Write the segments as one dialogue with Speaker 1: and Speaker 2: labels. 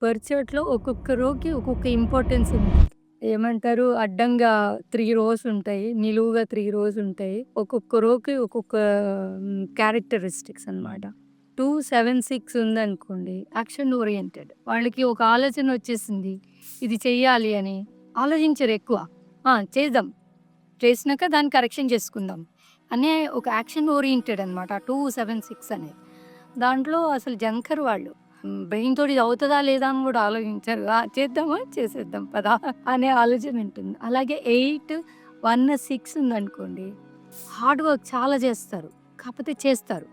Speaker 1: Birth చార్ట్‌లో ఒక్కొక్క రోకి ఒక్కొక్క ఇంపార్టెన్స్ ఉంది. ఏమంటారు అడ్డంగా 3 రోస్ ఉంటాయి. నిలువుగా 3 రోస్ ఉంటాయి. ఒక్కొక్క రోకి ఒక్కొక్క క్యారెక్టరిస్టిక్స్ అనమాట. 2, 7, 6 ఉందనుకోండి యాక్షన్ ఓరియెంటెడ్. వాళ్ళకి ఒక ఆలోచన వచ్చేసింది. ఇది చెయ్యాలి అని ఆలోచించరెక్కువ. చేద్దాం. చేసినాక దాన్ని కరెక్షన్ చేసుకుందాం అనే ఒక యాక్షన్ ఓరియెంటెడ్ అనమాట. 2, 7, 6 అనేది. దాంట్లో అసలు జంకర్ వాళ్ళు. బ్రెయిన్ తోటి ఇది అవుతదా లేదా అని గూడా ఆలోచించరు. చేద్దామా? చేసేద్దాం పదా అనే ఆలోచన ఉంటుంది. అలాగే 8, 1, 6 ఉందనుకోండి. హార్డ్ వర్క్ చాలా చేస్తారు. కాకపోతే చేస్తారు.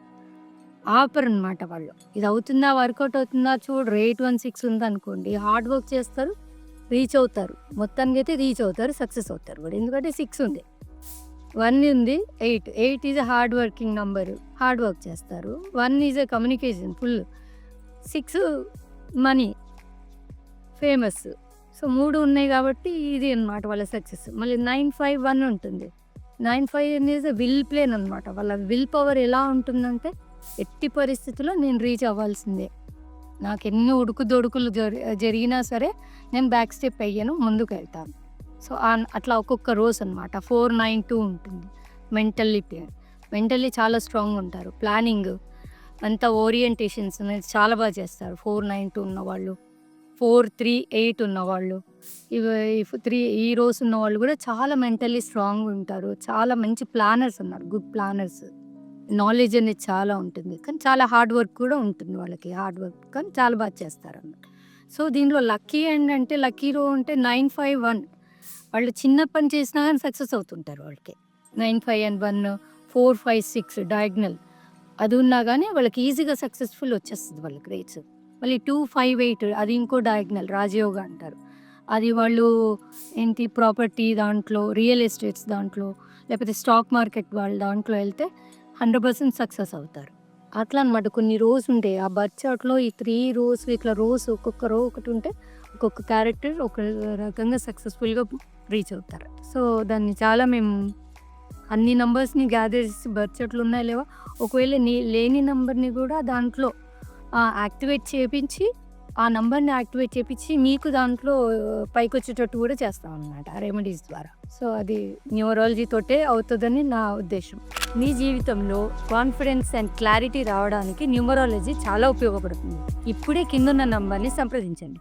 Speaker 1: ఆపరనమాట వాళ్ళు. ఇది అవుతుందా? వర్కౌట్ అవుతుందా? చూడరు. 8, 1, 6 ఉందనుకోండి. హార్డ్ వర్క్ చేస్తారు. రీచ్ అవుతారు. మొత్తానికైతే రీచ్ అవుతారు. సక్సెస్ అవుతారు కూడా. ఎందుకంటే 6 ఉంది. 1 ఉంది. 8 is a hard working number. Hard work చేస్తారు. 1 is a communication full. 6 money, famous. So 3 ఉన్నాయి కాబట్టి ఇది అనమాట వాళ్ళ సక్సెస్. మళ్ళీ 9, 5, 1 ఉంటుంది. 9, 5 అనేది విల్ ప్లేన్ అనమాట. వాళ్ళ విల్ పవర్ ఎలా ఉంటుందంటే ఎట్టి పరిస్థితుల్లో నేను రీచ్ అవ్వాల్సిందే. నాకెన్ని ఉడుకుదొడుకులు జరిగినా సరే నేను బ్యాక్ స్టెప్ ఎయ్యను, ముందుకెళ్తాను. సో అట్లా ఒక్కొక్క రోస్ అనమాట. 4, 9, 2 ఉంటుంది. మెంటల్లీ చాలా స్ట్రాంగ్ ఉంటారు. ప్లానింగ్ అంతా ఓరియంటేషన్స్ అనేది చాలా బాగా చేస్తారు. 4, 9, 2 ఉన్నవాళ్ళు. 4, 3, 8 ఉన్నవాళ్ళు. ఇవి 3 ఈ రోస్ ఉన్నవాళ్ళు కూడా చాలా మెంటల్లీ స్ట్రాంగ్ ఉంటారు. చాలా మంచి ప్లానర్స్ ఉన్నారు. Good planners. నాలెడ్జ్ అనేది చాలా ఉంటుంది. కానీ చాలా హార్డ్ వర్క్ కూడా ఉంటుంది వాళ్ళకి. హార్డ్ వర్క్ కానీ చాలా బాగా చేస్తారన్నమాట. సో దీనిలో లక్కీ ఏంటంటే లక్కీ రో అంటే 9, 5, 1 వాళ్ళు చిన్న పని చేసినా కానీ సక్సెస్ అవుతుంటారు వాళ్ళకి. 9, 5 and 1, 4, 5, 6 డయాగ్నల్ అది ఉన్నా కానీ వాళ్ళకి ఈజీగా సక్సెస్ఫుల్ వచ్చేస్తుంది వాళ్ళకి రేట్స్. మళ్ళీ 2, 5, 8 అది ఇంకో డయాగ్నల్ రాజయోగ అంటారు. అది వాళ్ళు ఏంటి ప్రాపర్టీ దాంట్లో, రియల్ ఎస్టేట్స్ దాంట్లో, లేకపోతే స్టాక్ మార్కెట్ వాళ్ళ దాంట్లో వెళ్తే 100% సక్సెస్ అవుతారు. అట్లా అనమాట. కొన్ని రోస్ ఉంటాయి. ఆ బర్త్ చార్ట్‌లో ఈ 3 రోస్ ఇట్లా రోస్ ఒక్కొక్క రో ఒకటి ఉంటే ఒక్కొక్క క్యారెక్టర్ ఒక రకంగా సక్సెస్ఫుల్‌గా రీచ్ అవుతారు. సో దాన్ని చాలా మేము అన్ని నంబర్స్‌ని గ్యాదర్ చేసి బర్త్ చార్ట్‌లో ఉన్నాయా లేవా, ఒకవేళ లేని నంబర్‌ని కూడా దాంట్లో యాక్టివేట్ చేపించి ఆ నంబర్‌ని యాక్టివేట్ చేపించి మీకు దాంట్లో పైకొచ్చేటట్టు కూడా చేస్తామన్నమాట రెమెడీస్ ద్వారా. సో అది న్యూమరాలజీ తోటే అవుతుందని నా ఉద్దేశం. మీ జీవితంలో కాన్ఫిడెన్స్ అండ్ క్లారిటీ రావడానికి న్యూమరాలజీ చాలా ఉపయోగపడుతుంది. ఇప్పుడే కిందున్న నంబర్‌ని సంప్రదించండి.